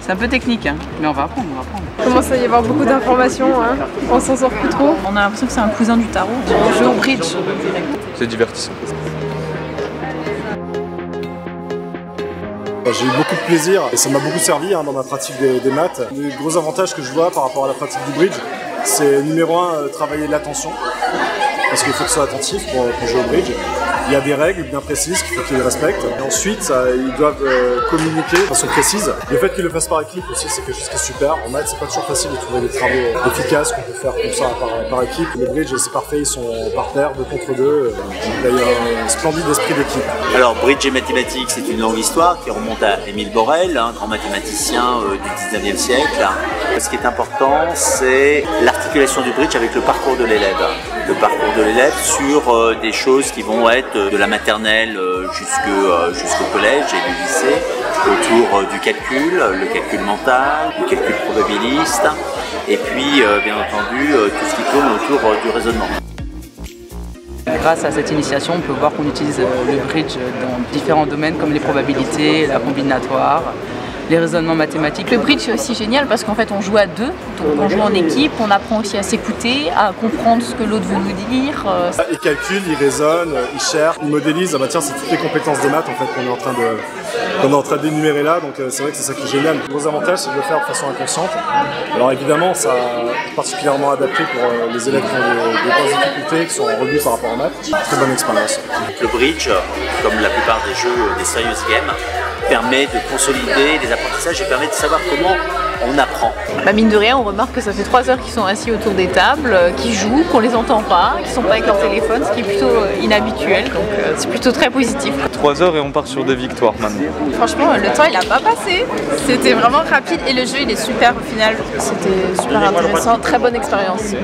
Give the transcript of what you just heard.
C'est un peu technique, hein, mais on va apprendre, Il commence à y avoir beaucoup d'informations, hein. On s'en sort plus trop. On a l'impression que c'est un cousin du tarot. On joue au bridge. C'est divertissant. J'ai eu beaucoup de plaisir et ça m'a beaucoup servi dans ma pratique des maths. Les gros avantages que je vois par rapport à la pratique du bridge, c'est numéro 1, travailler l'attention, parce qu'il faut que ce soit attentif pour jouer au bridge. Il y a des règles bien précises qu'il faut qu'ils respectent. Et ensuite, ils doivent communiquer de façon précise. Le fait qu'ils le fassent par équipe aussi, c'est quelque chose qui est super. En maths, c'est pas toujours facile de trouver des travaux efficaces qu'on peut faire comme ça par équipe. Le bridge, c'est parfait, ils sont par paire, 2 contre 2. Il y a un splendide esprit d'équipe. Alors, bridge et mathématiques, c'est une longue histoire qui remonte à Émile Borel, un grand mathématicien du 19e siècle. Ce qui est important, c'est l'articulation du bridge avec le parcours de l'élève. Le parcours de l'élève sur des choses qui vont être de la maternelle jusqu'au collège et du lycée, autour du calcul, le calcul mental, le calcul probabiliste, et puis bien entendu tout ce qui tourne autour du raisonnement. Grâce à cette initiation, on peut voir qu'on utilise le bridge dans différents domaines comme les probabilités, la combinatoire, les raisonnements mathématiques. Le bridge c'est aussi génial parce qu'en fait on joue à deux, donc on joue en équipe, on apprend aussi à s'écouter, à comprendre ce que l'autre veut nous dire. Il calcule, il raisonne, il cherche, il modélise. Ah bah tiens, c'est toutes les compétences des maths en fait qu'on est en train d'énumérer là, donc c'est vrai que c'est ça qui est génial. Le gros avantage, c'est de le faire de façon inconsciente. Alors évidemment, ça est particulièrement adapté pour les élèves qui ont des grosses difficultés, qui sont en rebut par rapport aux maths. Très bonne expérience. Le bridge, comme la plupart des jeux des serious games, permet de consolider les apprentissages et permet de savoir comment on apprend. Mine de rien, on remarque que ça fait 3 heures qu'ils sont assis autour des tables, qu'ils jouent, qu'on les entend pas, qu'ils sont pas avec leur téléphone, ce qui est plutôt inhabituel, donc c'est plutôt très positif. 3 heures et on part sur des victoires maintenant. Franchement, le temps il a pas passé. C'était vraiment rapide et le jeu il est super au final. C'était super intéressant, très bonne expérience.